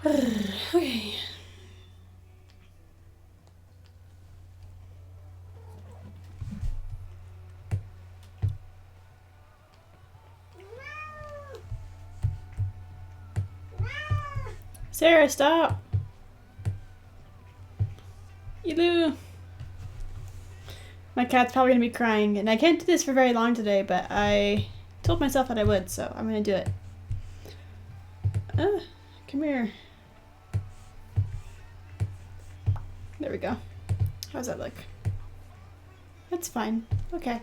Okay. Sarah, stop. Elu. My cat's probably gonna be crying, and I can't do this for very long today, but I told myself that I would, so I'm gonna do it. Come here. There we go. How's that look? That's fine. Okay.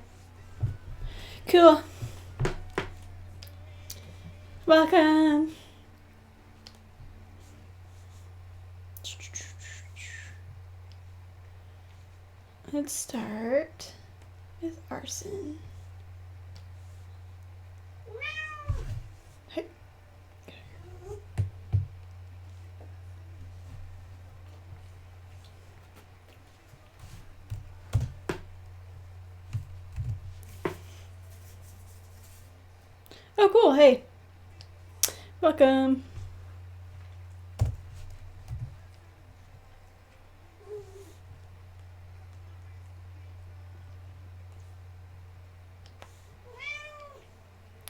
Cool. Welcome. Let's start with arson. Hey. Oh, cool. Hey. Welcome.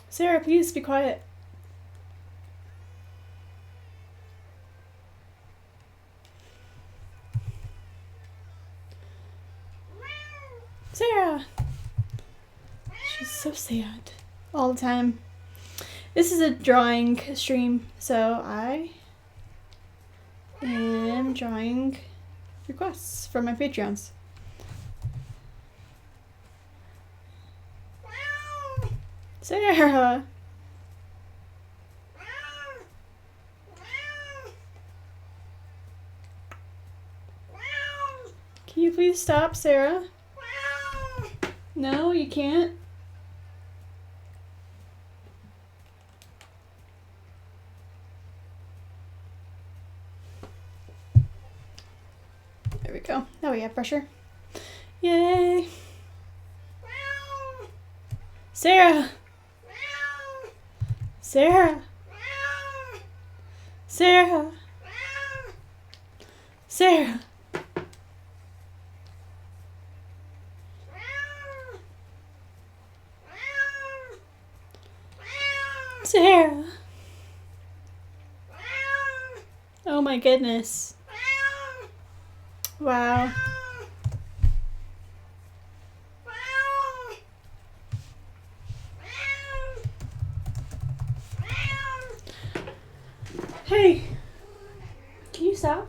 Sarah, please be quiet. Sarah! She's so sad. All the time. This is a drawing stream, so I am drawing requests from my Patreons. Sarah! Can you please stop, Sarah? No, you can't. There we go. Now we have pressure. Yay! Sarah! Sarah! Sarah! Sarah! Sarah! Oh my goodness. Wow. Hey! Can you stop?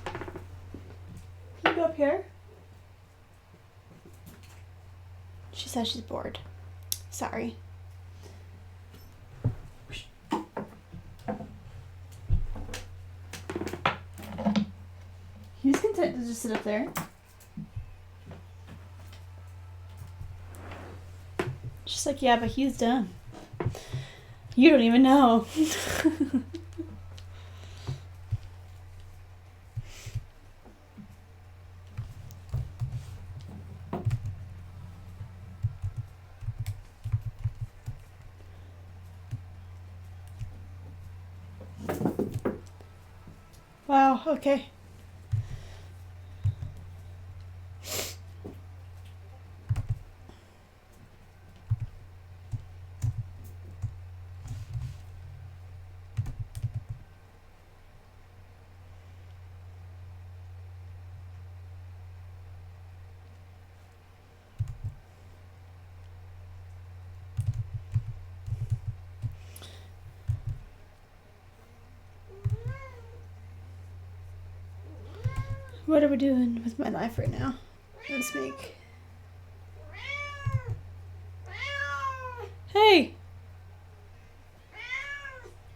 Can you go up here? She says she's bored. Sorry. He's content to just sit up there. She's like, yeah, but he's done. You don't even know. Wow, okay. What are we doing with my life right now? Let's make... Hey!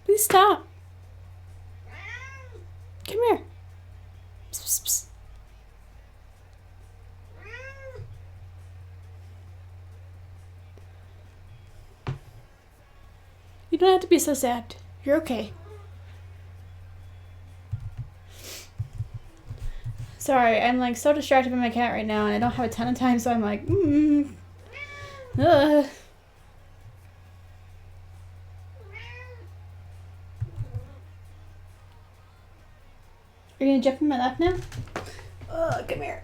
Please stop. Come here. Psst, psst, psst. You don't have to be so sad. You're okay. Sorry, I'm like so distracted by my cat right now and I don't have a ton of time, so I'm like, ugh. Are you gonna jump in my lap now? Come here.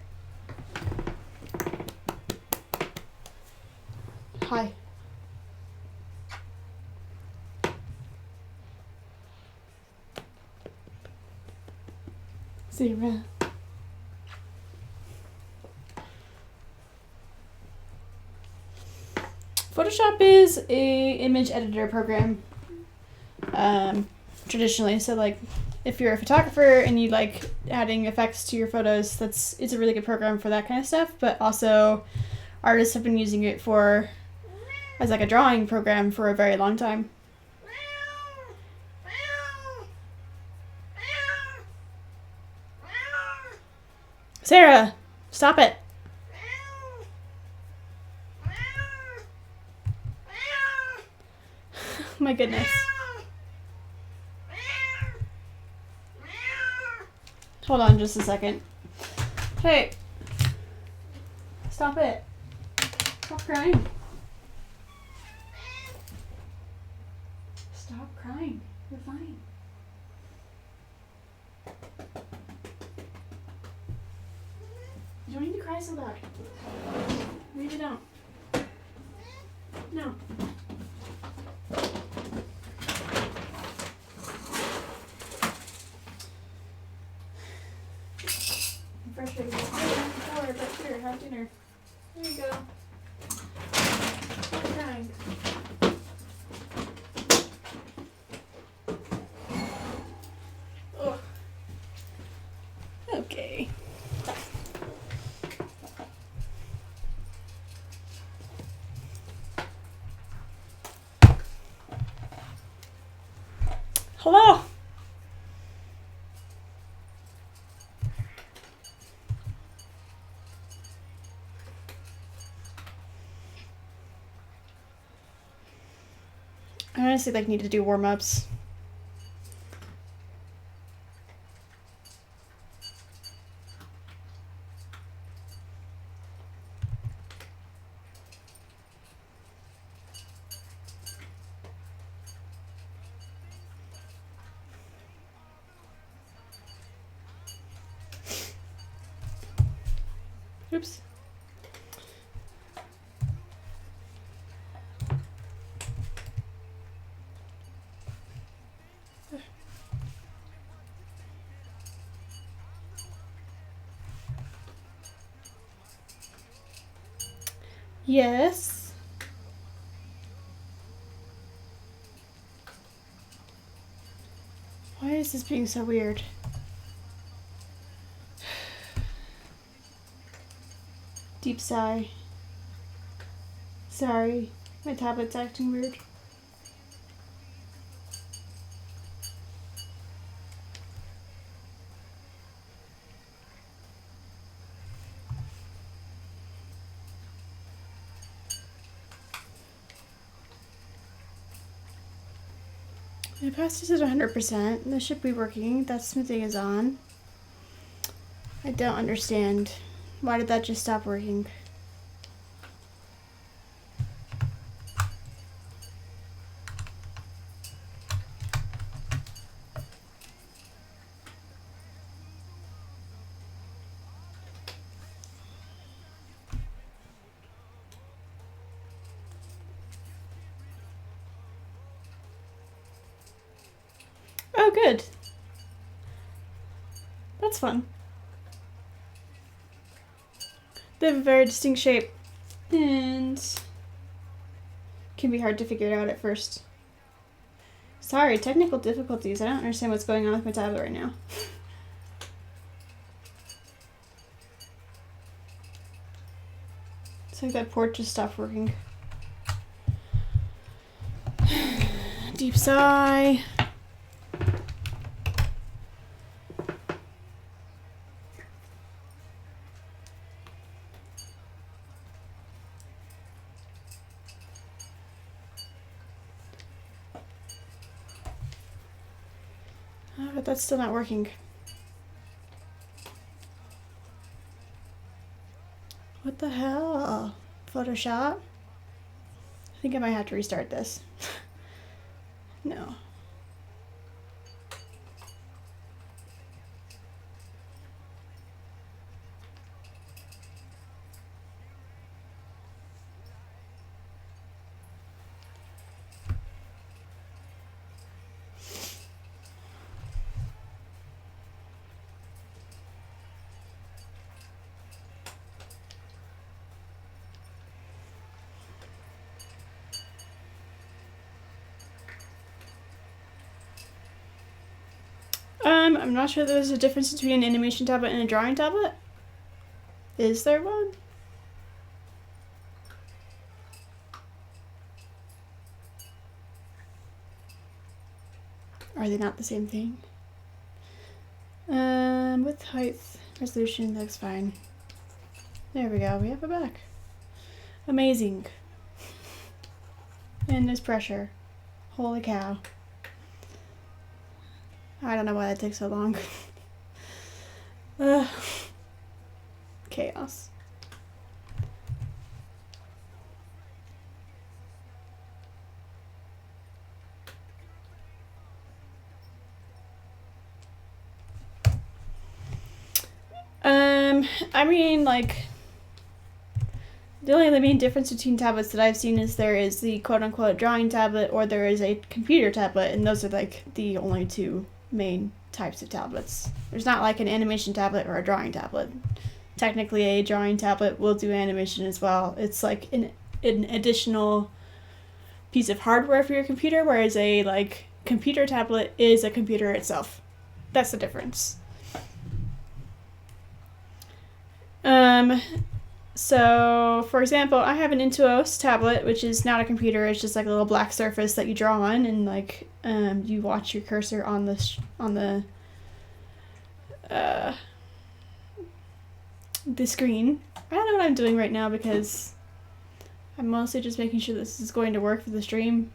Hi. Zero. Photoshop is a image editor program. Traditionally, so like if you're a photographer and you like adding effects to your photos, it's a really good program for that kind of stuff. But also, artists have been using it as like a drawing program for a very long time. Sarah, stop it. My goodness. Hold on just a second. Hey. Stop it. Stop crying. Stop crying. You're fine. You don't need to cry so loud. Maybe don't. No. I'm frustrated before, but here, have dinner. There you go. Stop crying. Ugh. Okay. Hello. I honestly need to do warm-ups. Oops. Yes. Why is this being so weird? Deep sigh. Sorry, my tablet's acting weird. The opacity is at 100%. This should be working. That smoothing is on. I don't understand. Why did that just stop working? Oh, good. That's fun. They have a very distinct shape and can be hard to figure out at first. Sorry, technical difficulties. I don't understand what's going on with my tablet right now. It's like that port just stopped working. Deep sigh. But that's still not working. What the hell? Photoshop? I think I might have to restart this. No. I'm not sure there's a difference between an animation tablet and a drawing tablet. Is there one? Are they not the same thing? Width, height, resolution, that's fine. There we go, we have it back. Amazing. And there's pressure. Holy cow. I don't know why that takes so long. Chaos. I mean, like, the only main difference between tablets that I've seen is there is the quote-unquote drawing tablet or there is a computer tablet, and those are, like, the only two main types of tablets. There's not, like, an animation tablet or a drawing tablet. Technically, a drawing tablet will do animation as well. It's, like, an additional piece of hardware for your computer, whereas a, like, computer tablet is a computer itself. That's the difference. So, for example, I have an Intuos tablet, which is not a computer. It's just like a little black surface that you draw on, and like you watch your cursor on the screen. I don't know what I'm doing right now because I'm mostly just making sure this is going to work for the stream.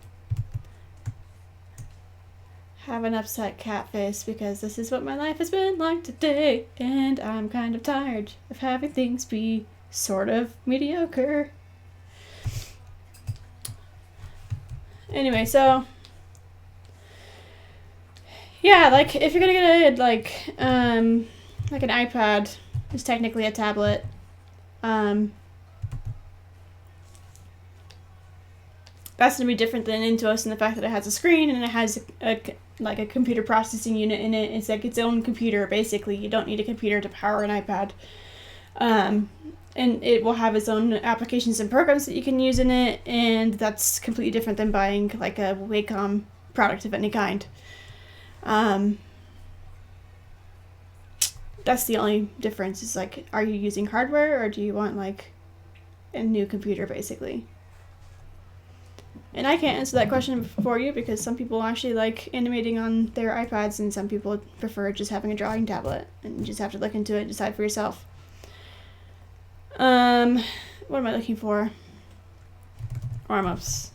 Have an upset cat face because this is what my life has been like today, and I'm kind of tired of having things be sort of mediocre. Anyway, so yeah, like if you're gonna get a like an iPad is technically a tablet. That's gonna be different than Intuos in the fact that it has a screen and it has a computer processing unit in it. It's like its own computer basically. You don't need a computer to power an iPad. And it will have its own applications and programs that you can use in it, and that's completely different than buying like a Wacom product of any kind. That's the only difference. Is like, are you using hardware or do you want like a new computer basically? And I can't answer that question for you because some people actually like animating on their iPads and some people prefer just having a drawing tablet, and you just have to look into it and decide for yourself. What am I looking for? Arm-ups.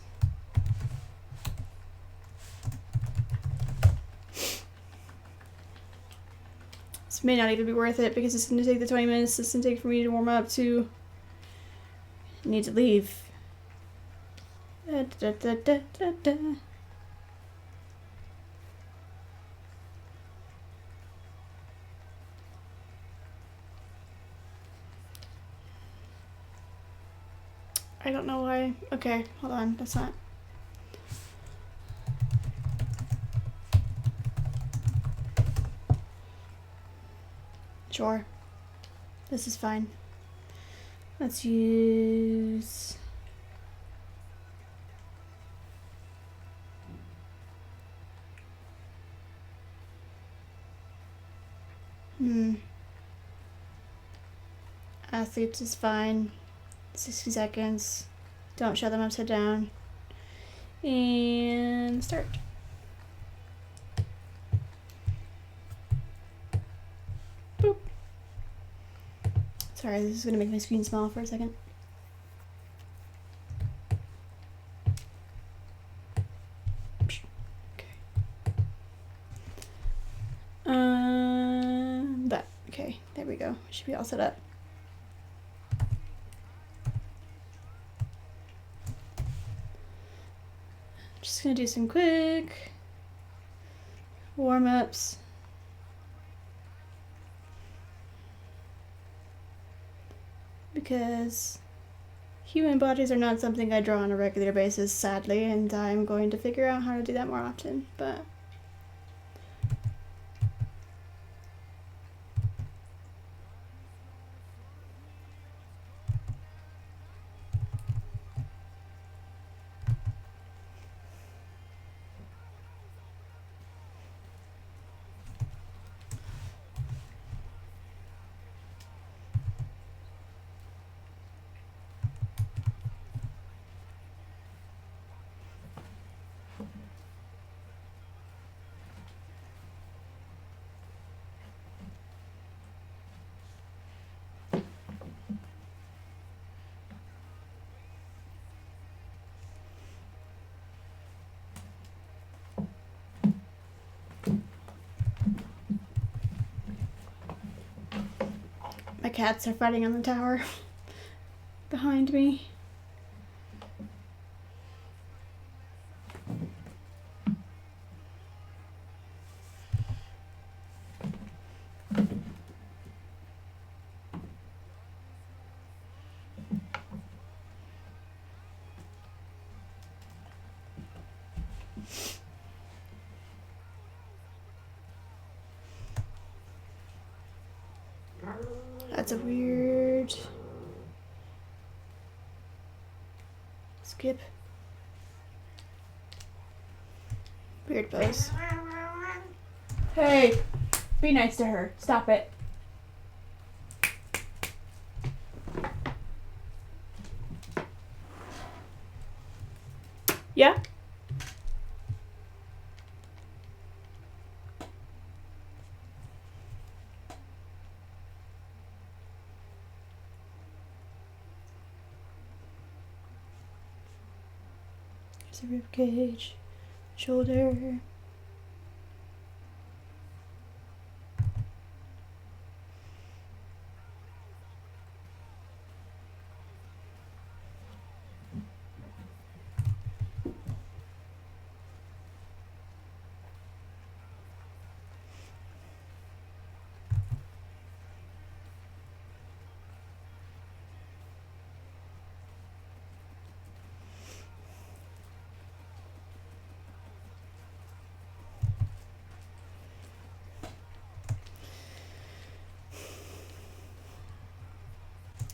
This may not even be worth it because it's going to take the 20 minutes it's going to take for me to warm up to need to leave. Da, da, da, da, da, da. I don't know why. Okay, hold on. That's not. Sure. This is fine. Let's use. Athletes is fine. 60 seconds. Don't show them upside down. And start. Boop. Sorry, this is going to make my screen small for a second. Okay. That. Okay, there we go. Should be all set up. Just gonna do some quick warm-ups. Because human bodies are not something I draw on a regular basis, sadly, and I'm going to figure out how to do that more often, but cats are fighting on the tower behind me. That's a weird skip. Weird pose. Hey, be nice to her. Stop it. Yeah? There's a rib cage, shoulder.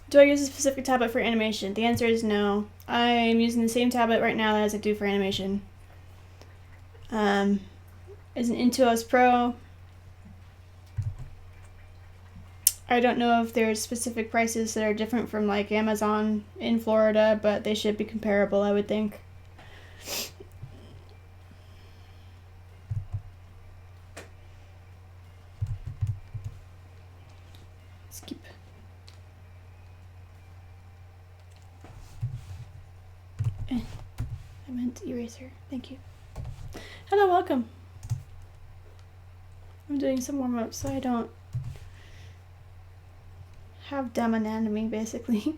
Do I use a specific tablet for animation? The answer is no. I'm using the same tablet right now as I do for animation. It's an Intuos Pro. I don't know if there's specific prices that are different from like Amazon in Florida, but they should be comparable, I would think. Skip. I meant eraser. Thank you. Hello, welcome. I'm doing some warm-up so I don't have dumb anatomy, basically.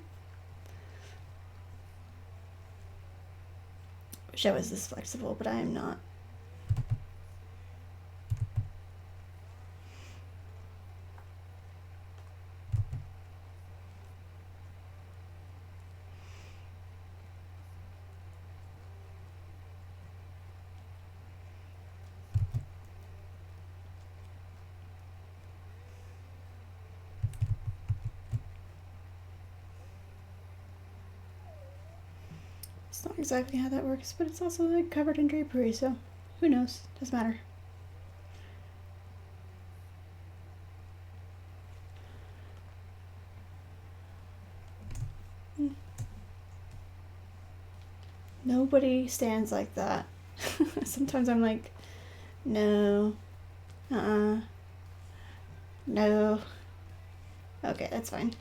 Wish I was this flexible, but I am not. It's not exactly how that works, but it's also like covered in drapery, so who knows? Doesn't matter. Nobody stands like that. Sometimes I'm like, no, no. Okay, that's fine.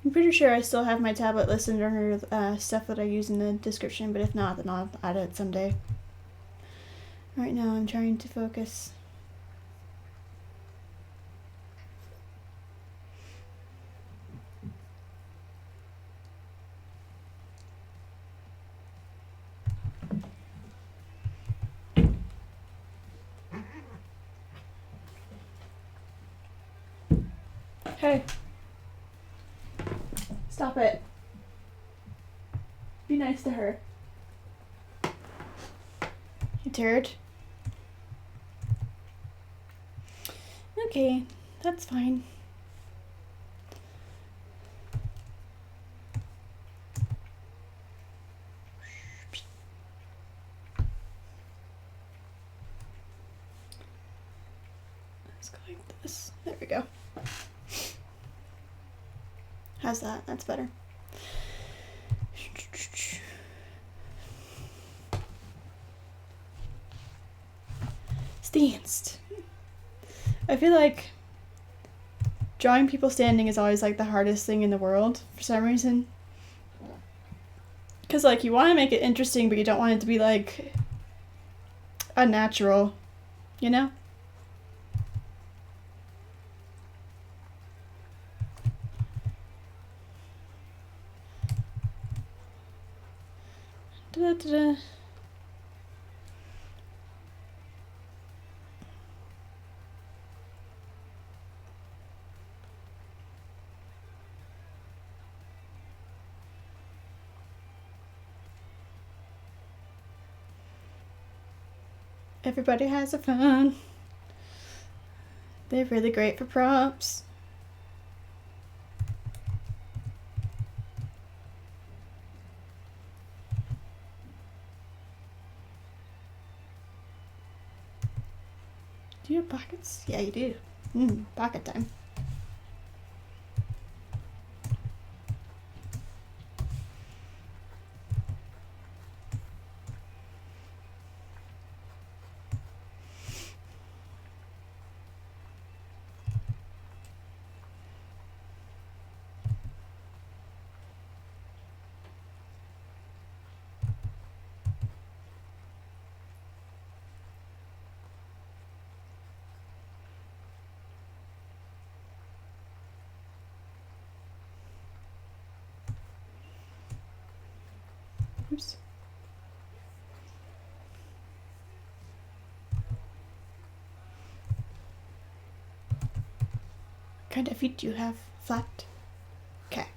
I'm pretty sure I still have my tablet listed under stuff that I use in the description, but if not, then I'll add it someday. Right now I'm trying to focus. Hey. Stop it. Be nice to her. You turd. Okay, that's fine. Let's go like this. There we go. How's that? That's better. Stands. I feel like drawing people standing is always like the hardest thing in the world for some reason. Because like you want to make it interesting, but you don't want it to be like unnatural, you know? Da-da-da-da. Everybody has a phone. They're really great for prompts. Do you have pockets? Yeah, you do. Pocket time. Oops. What kind of feet do you have? Flat? Okay.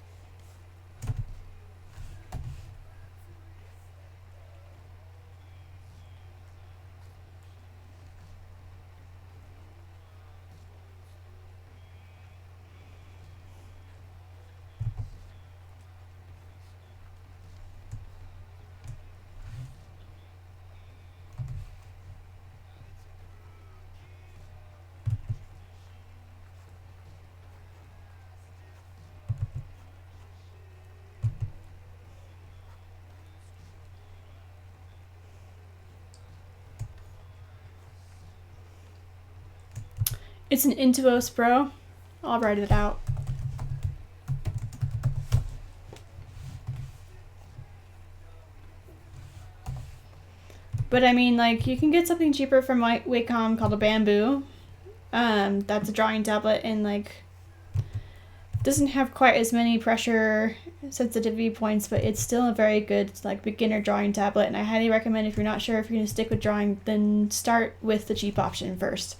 It's an Intuos Pro. I'll write it out. But I mean, like, you can get something cheaper from Wacom called a Bamboo. That's a drawing tablet and, like, doesn't have quite as many pressure sensitivity points, but it's still a very good, like, beginner drawing tablet. And I highly recommend if you're not sure if you're going to stick with drawing, then start with the cheap option first.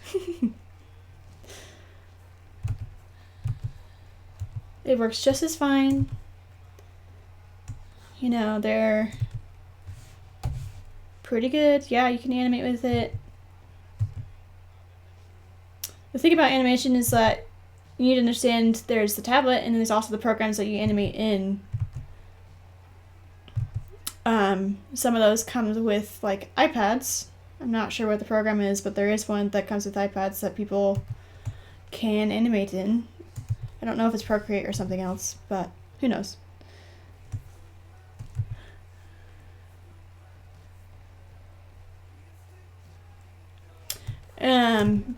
It works just as fine. You know, they're pretty good. Yeah, you can animate with it. The thing about animation is that you need to understand there's the tablet and then there's also the programs that you animate in. Some of those come with like iPads. I'm not sure what the program is, but there is one that comes with iPads that people can animate in. I don't know if it's Procreate or something else, but who knows.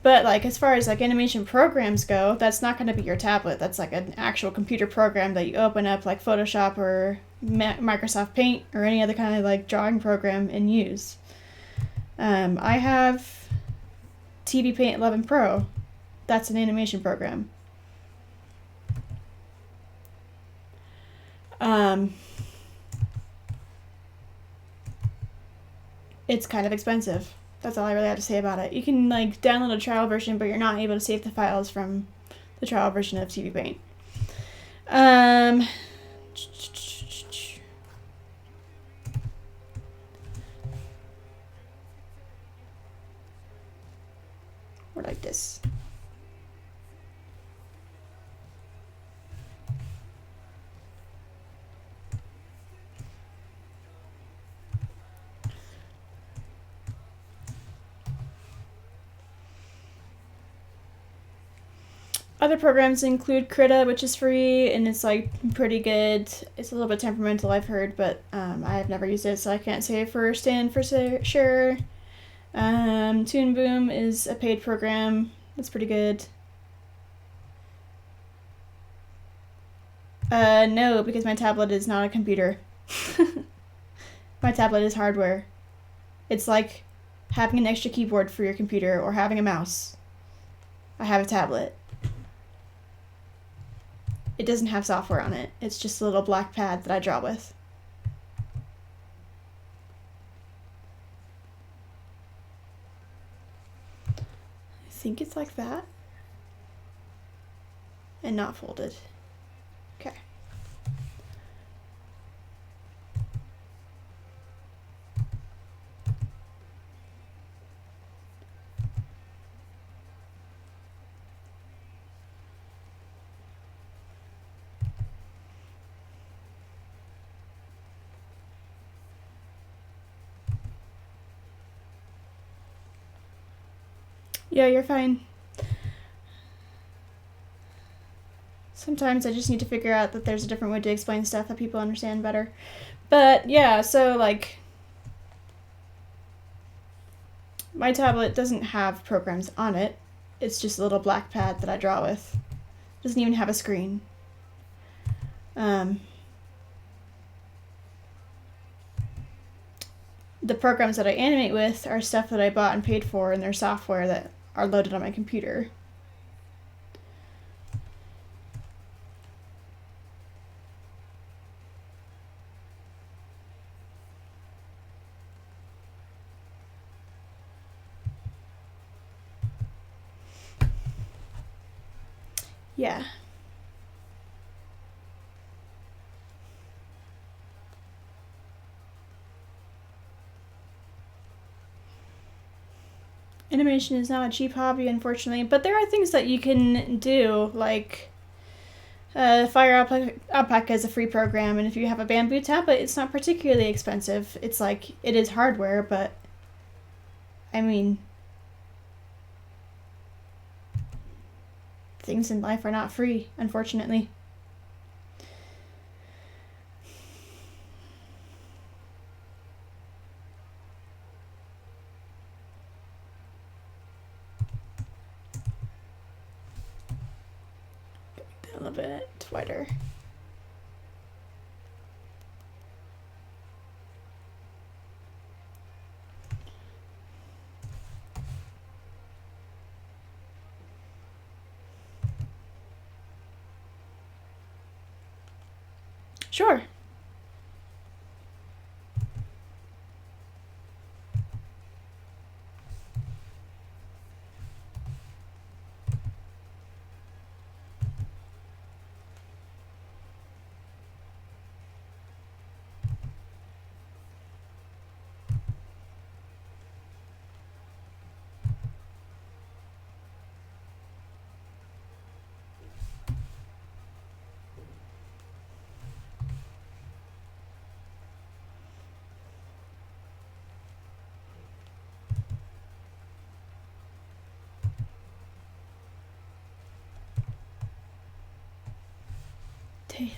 But like as far as like animation programs go, that's not going to be your tablet. That's like an actual computer program that you open up like Photoshop or Microsoft Paint or any other kind of like drawing program and use. I have TV Paint 11 Pro. That's an animation program. It's kind of expensive. That's all I really have to say about it. You can like download a trial version, but you're not able to save the files from the trial version of TV Paint. Or like this. Other programs include Krita, which is free, and it's like pretty good. It's a little bit temperamental, I've heard, but I've never used it, so I can't say for sure. Toon Boom is a paid program. That's pretty good. No, because my tablet is not a computer. My tablet is hardware. It's like having an extra keyboard for your computer or having a mouse. I have a tablet. It doesn't have software on it. It's just a little black pad that I draw with. I think it's like that. And not folded. Okay. Yeah, you're fine. Sometimes I just need to figure out that there's a different way to explain stuff that people understand better. But yeah, so like my tablet doesn't have programs on it. It's just a little black pad that I draw with. It doesn't even have a screen. The programs that I animate with are stuff that I bought and paid for, and they're software that are loaded on my computer. Yeah. Animation is not a cheap hobby, unfortunately, but there are things that you can do, like Fire Alpaca is a free program, and if you have a bamboo tablet, it's not particularly expensive. It's like, it is hardware, but I mean, things in life are not free, unfortunately. A little bit wider. Sure. Tail.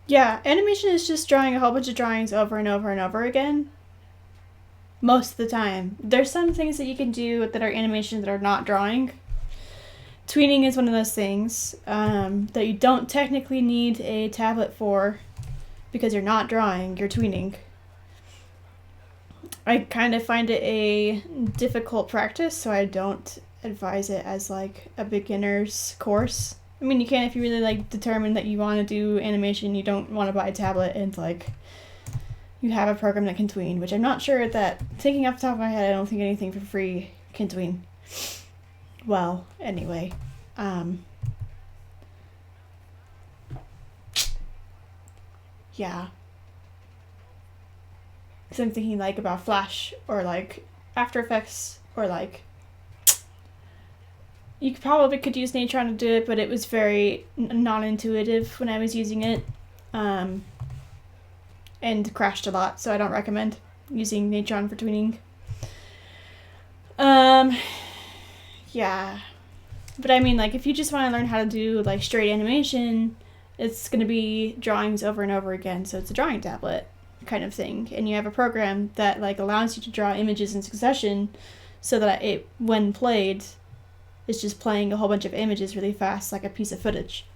Yeah, animation is just drawing a whole bunch of drawings over and over and over again. Most of the time. There's some things that you can do that are animation that are not drawing. Tweening is one of those things that you don't technically need a tablet for because you're not drawing, you're tweening. I kind of find it a difficult practice, so I don't advise it as like a beginner's course. I mean, you can if you really like determine that you want to do animation, you don't want to buy a tablet and like you have a program that can tween, which I'm not sure that, thinking off the top of my head, I don't think anything for free can tween well anyway. Yeah. Because I'm thinking like about Flash or like After Effects or like you probably could use Natron to do it, but it was very non-intuitive when I was using it, and crashed a lot, so I don't recommend using Natron for tweening. Yeah. But I mean, like, if you just want to learn how to do, like, straight animation, it's going to be drawings over and over again, so it's a drawing tablet kind of thing. And you have a program that, like, allows you to draw images in succession so that it, when played, is just playing a whole bunch of images really fast, like a piece of footage.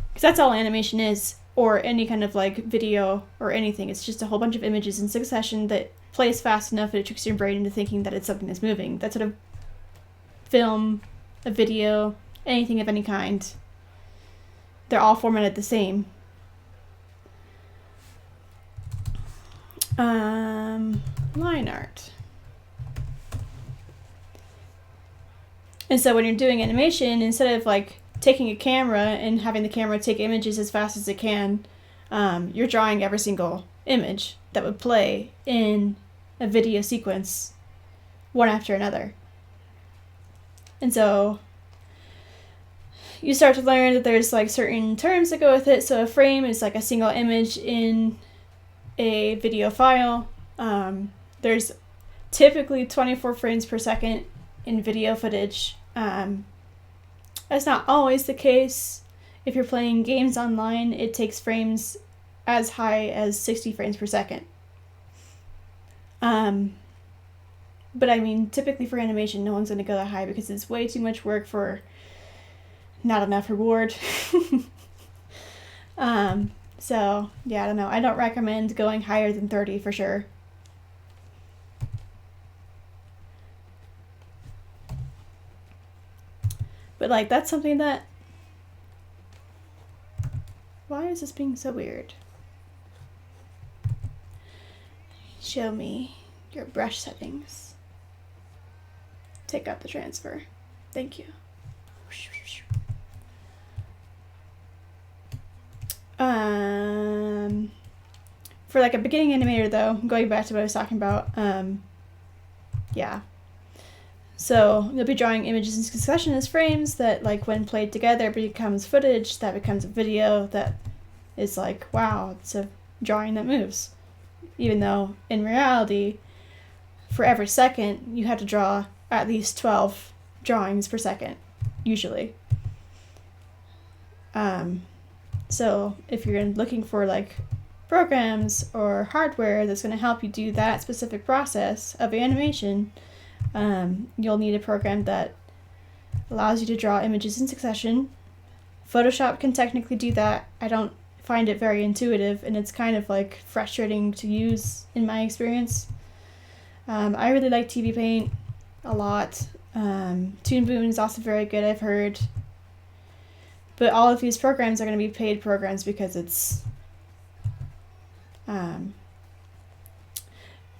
Because that's all animation is, or any kind of, like, video or anything. It's just a whole bunch of images in succession that plays fast enough that it tricks your brain into thinking that it's something that's moving. That's what a film, a video, anything of any kind, they're all formatted the same. Line art. And so when you're doing animation, instead of like taking a camera and having the camera take images as fast as it can, you're drawing every single image that would play in a video sequence one after another. And so you start to learn that there's like certain terms that go with it. So a frame is like a single image in a video file. There's typically 24 frames per second in video footage. That's not always the case. If you're playing games online, it takes frames as high as 60 frames per second. But I mean, typically for animation, no one's going to go that high because it's way too much work for not enough reward. So, yeah, I don't know. I don't recommend going higher than 30 for sure. But, like, that's something that... Why is this being so weird? Show me your brush settings. Take out the transfer. Thank you. For like a beginning animator though, going back to what I was talking about, yeah. So you'll be drawing images in succession as frames that like when played together becomes footage, that becomes a video that is like, wow, it's a drawing that moves. Even though in reality, for every second, you have to draw at least 12 drawings per second, usually. So if you're looking for like programs or hardware that's going to help you do that specific process of animation, you'll need a program that allows you to draw images in succession. Photoshop can technically do that. I don't find it very intuitive, and it's kind of like frustrating to use in my experience. I really like TV Paint a lot. Toon Boom is also very good, I've heard. But all of these programs are going to be paid programs because it's a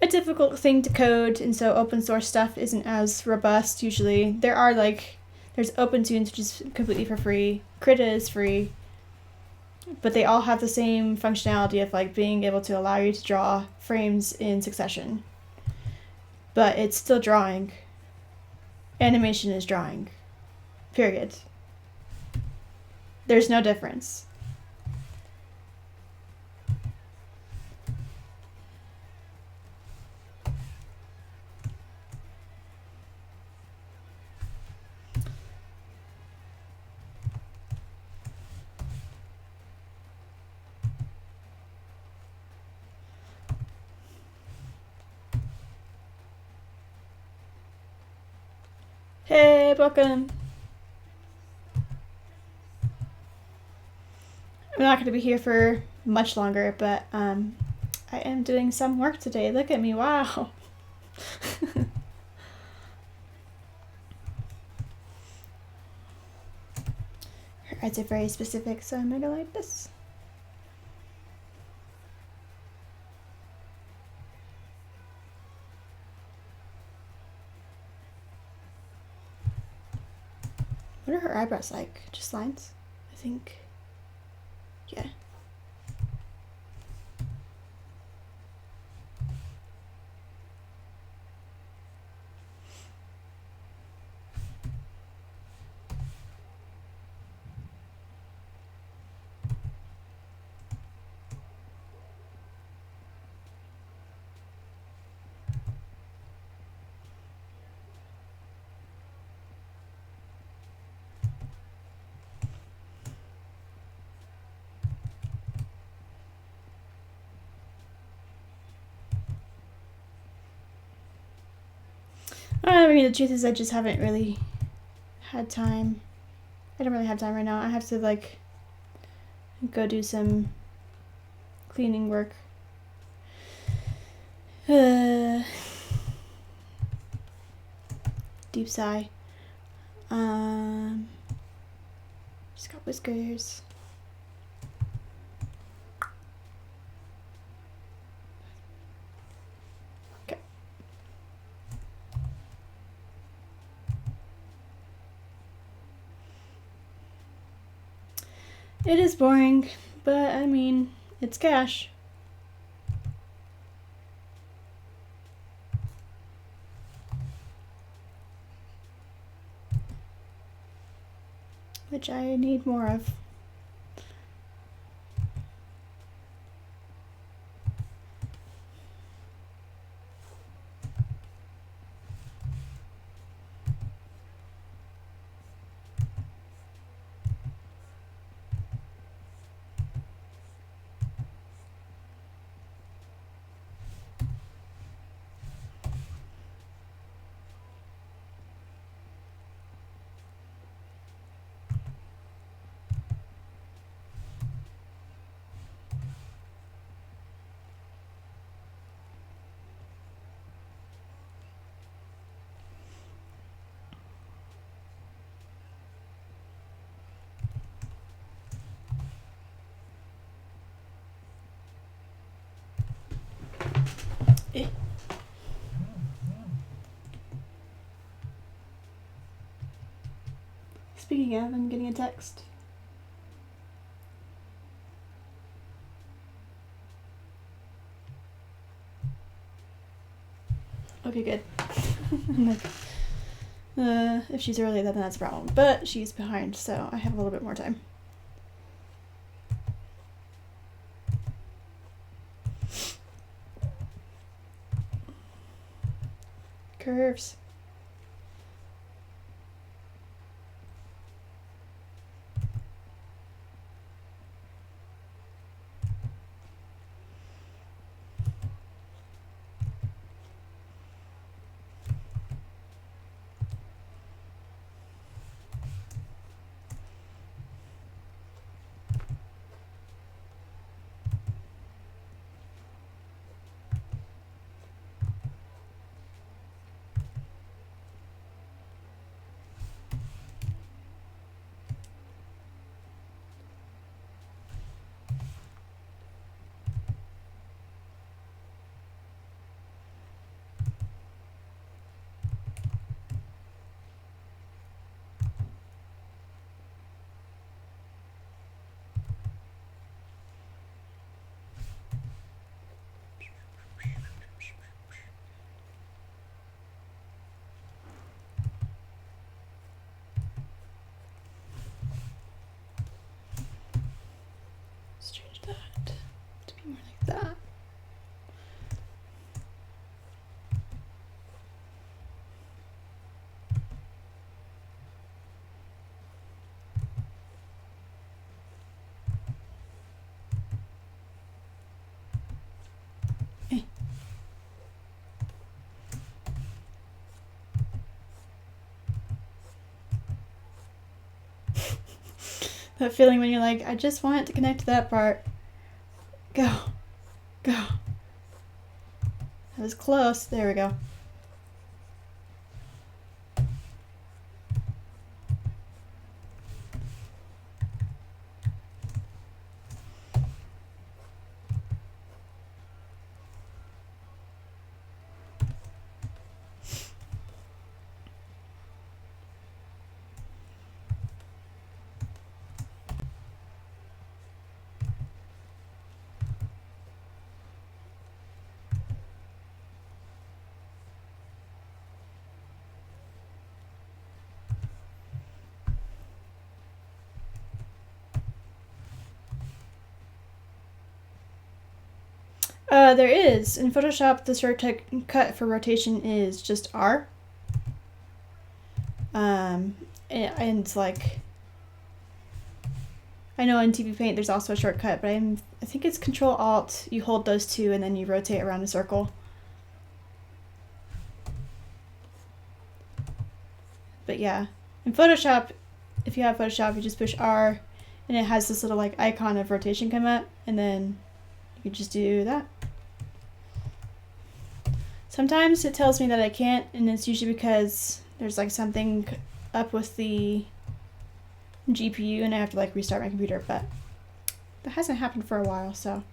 difficult thing to code, and so open source stuff isn't as robust usually. There's OpenTunes, which is completely for free. Krita is free. But they all have the same functionality of like being able to allow you to draw frames in succession. But it's still drawing. Animation is drawing. Period. There's no difference. Hey, welcome. I'm not going to be here for much longer, but I am doing some work today. Look at me, wow. Her eyes are very specific, so I'm going to go like this. What are her eyebrows like? Just lines? I think. Yeah. I mean, the truth is I just haven't really had time. I don't really have time right now. I have to, like, go do some cleaning work. Deep sigh. Just got whiskers. Okay. It is boring, but I mean, it's cash. Which I need more of. Eh. Speaking of, I'm getting a text. Okay, good. If she's early, then that's a problem. But she's behind, so I have a little bit more time. Curves. Let's change that to be more like that. That feeling when you're like, I just want it to connect to that part. Go. Go. That was close. There we go. There is. In Photoshop, the shortcut for rotation is just R. And like, I know in TV Paint there's also a shortcut, but I think it's Control Alt. You hold those two and then you rotate around a circle. But yeah, in Photoshop, if you have Photoshop, you just push R, and it has this little like icon of rotation come up, and then you can just do that. Sometimes it tells me that I can't, and it's usually because there's like something up with the GPU and I have to like restart my computer, but that hasn't happened for a while, so.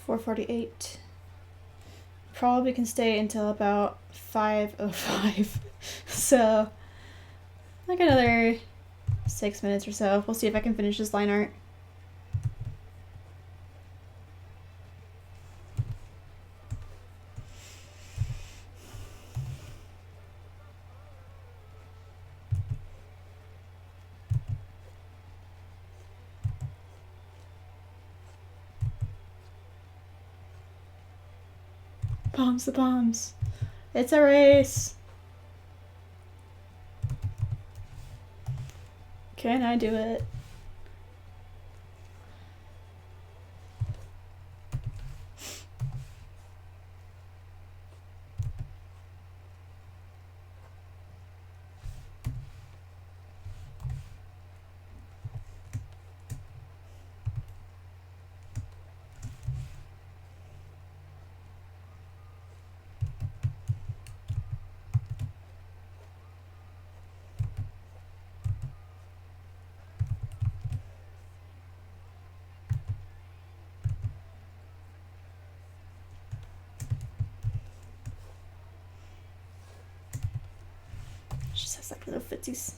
.448. Probably can stay until about 5:05. So like another 6 minutes or so. We'll see if I can finish this line art. Bombs the bombs. It's a race. Can I do it? Just has like little footsies.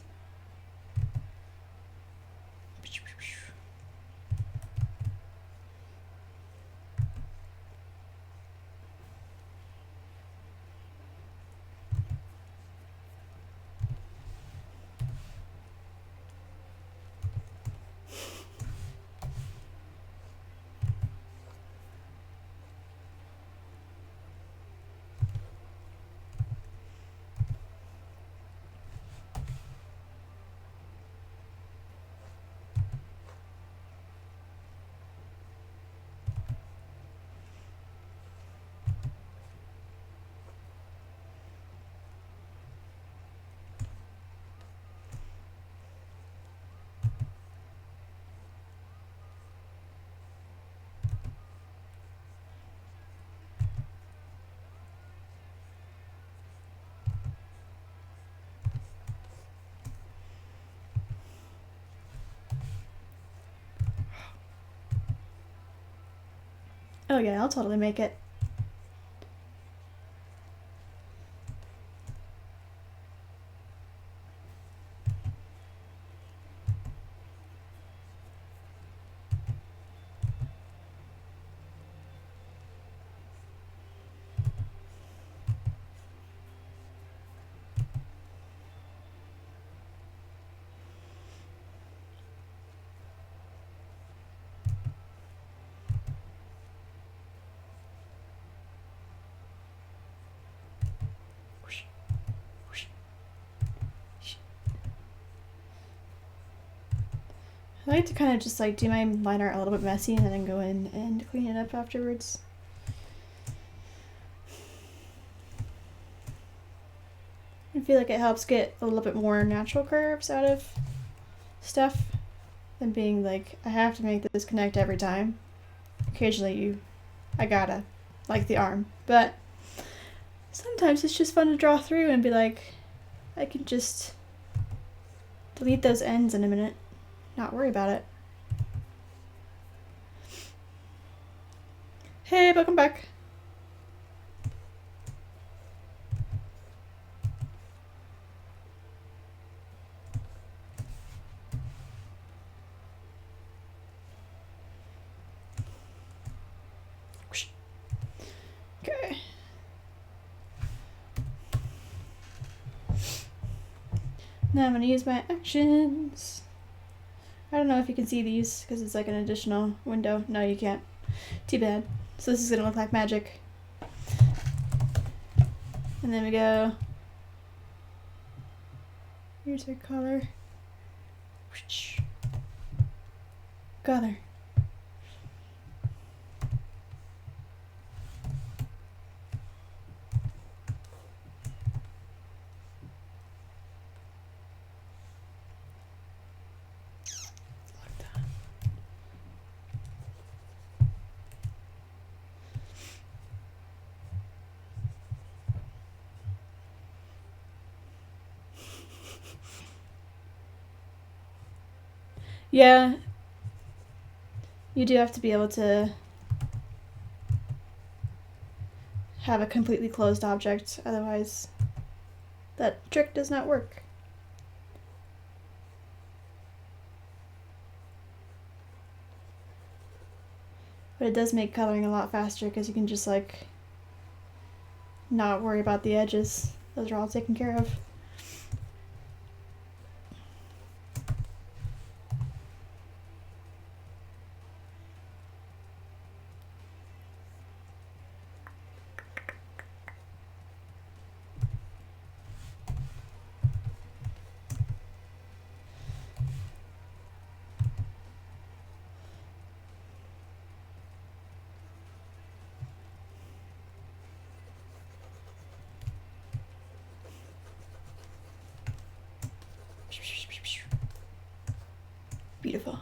Oh yeah, I'll totally make it. I like to kind of just like do my line art a little bit messy and then go in and clean it up afterwards. In feel like it helps get a little bit more natural curves out of stuff than being like, I have to make this connect every time. Occasionally I gotta, like the arm, but sometimes it's just fun to draw through and be like, I can just delete those ends in a minute, not worry about it. Hey, welcome back. Okay. Now I'm going to use my actions. I don't know if you can see these because it's like an additional window. No, you can't. Too bad. So this is going to look like magic. And then we go. Here's our color. Color. Yeah, you do have to be able to have a completely closed object, otherwise that trick does not work. But it does make coloring a lot faster because you can just like not worry about the edges. Those are all taken care of. Beautiful.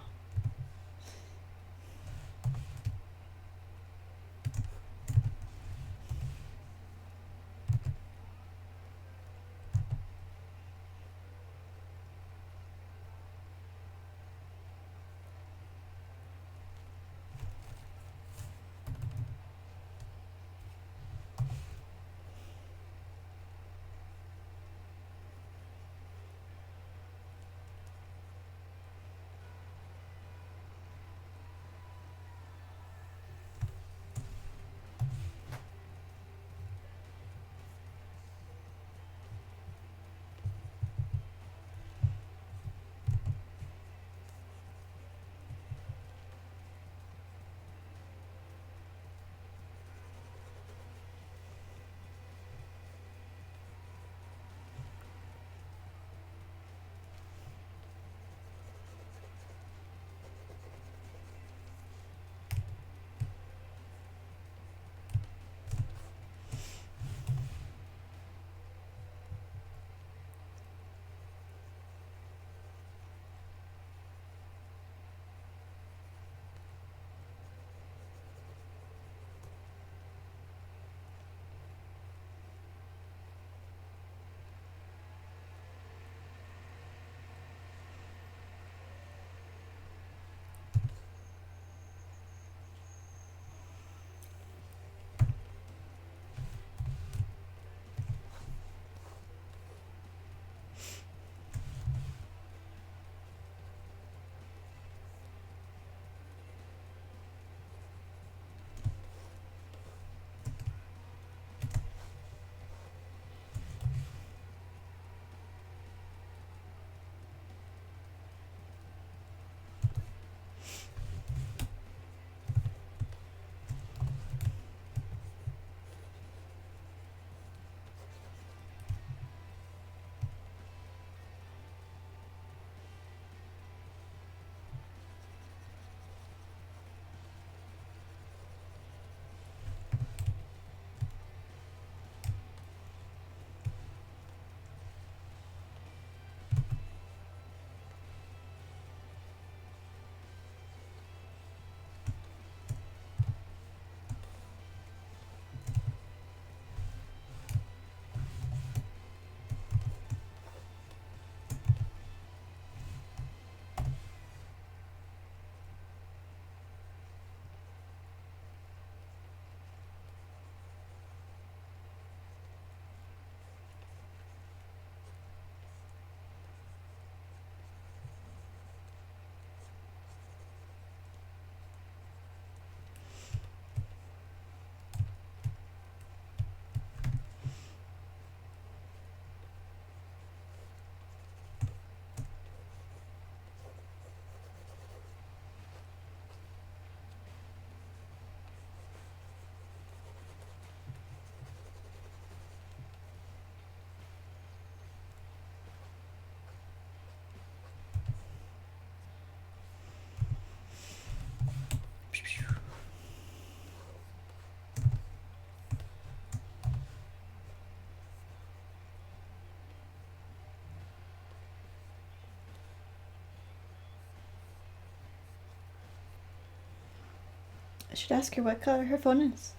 I should ask her what color her phone is,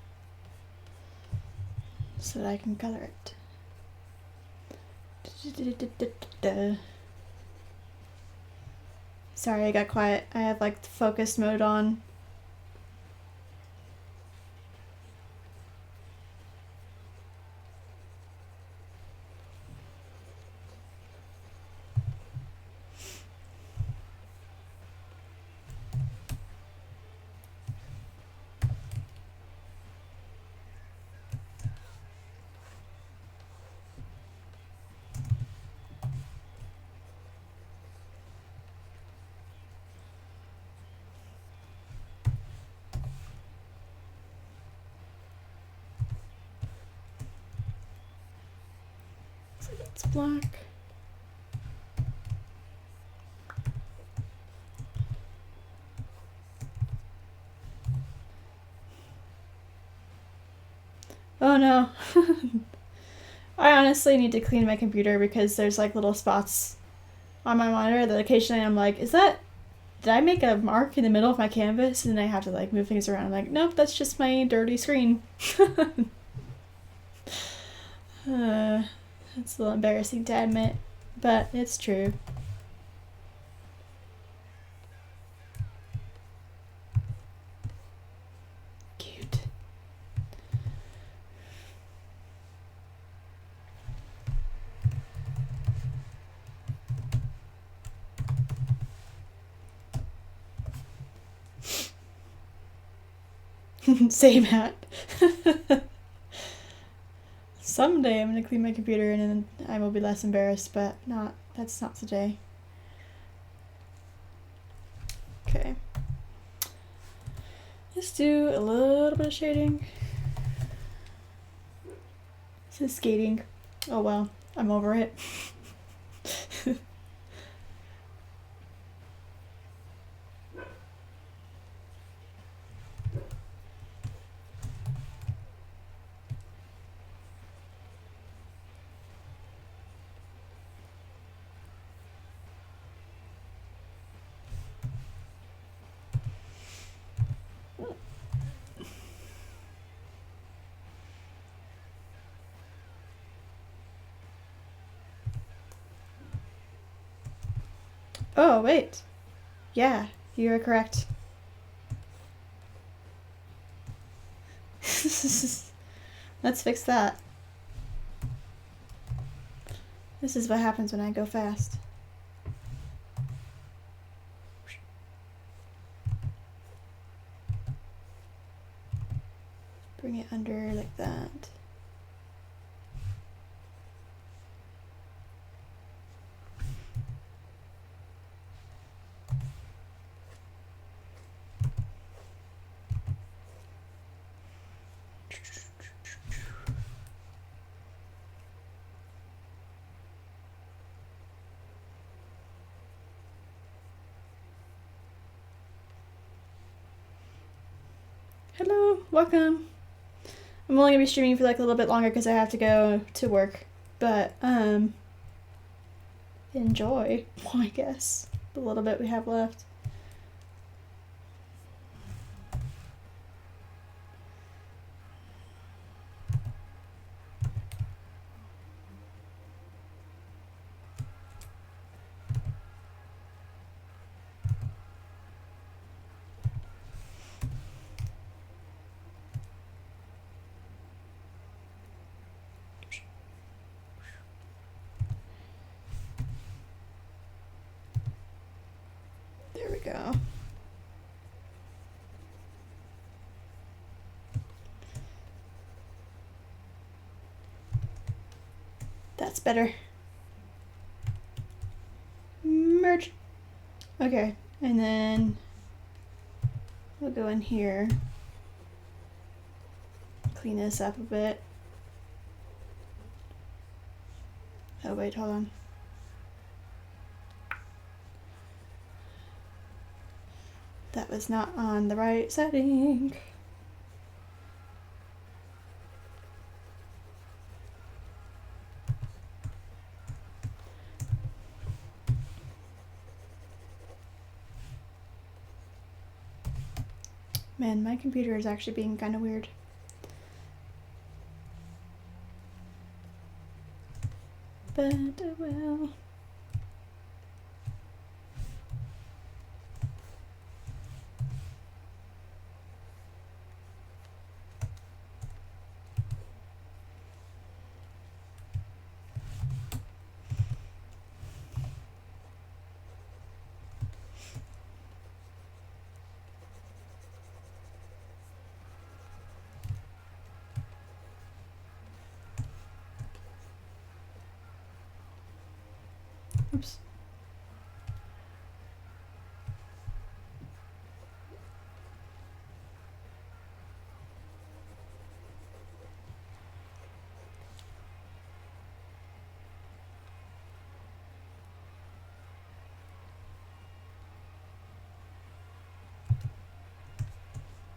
so that I can color it. Sorry, I got quiet. I have like the focus mode on. It's black. Oh no. I honestly need to clean my computer because there's like little spots on my monitor that occasionally I'm like, did I make a mark in the middle of my canvas? And then I have to like move things around. I'm like, nope, that's just my dirty screen. It's a little embarrassing to admit, but it's true. Cute. Same hat. Someday I'm gonna clean my computer and then I will be less embarrassed, but that's not today. Okay. Let's do a little bit of shading. This is skating. Oh well, I'm over it. Oh, wait. Yeah, you are correct. Let's fix that. This is what happens when I go fast. Bring it under like that. Hello, welcome. I'm only gonna be streaming for like a little bit longer because I have to go to work, but enjoy, I guess, the little bit we have left. There we go. That's better. Merge. Okay, and then we'll go in here, clean this up a bit. Oh wait, hold on. That was not on the right setting. Man, my computer is actually being kind of weird. But well. Oops.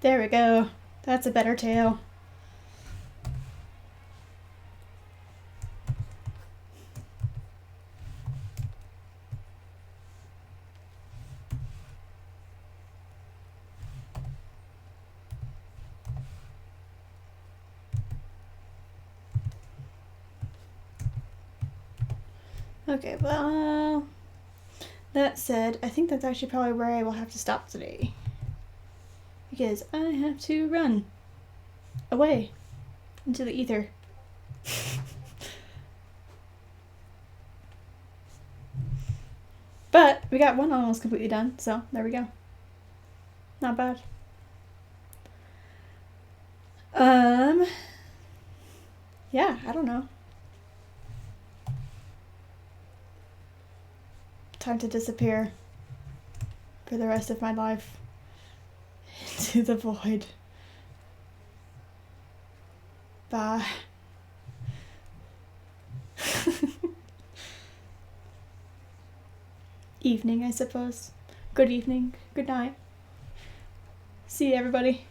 There we go. That's a better tail. Okay, well, that said, I think that's actually probably where I will have to stop today. Because I have to run away into the ether. But we got one almost completely done, so there we go. Not bad. Yeah, I don't know. Time to disappear for the rest of my life into the void. Bye. Evening, I suppose. Good evening. Good night. See you, everybody.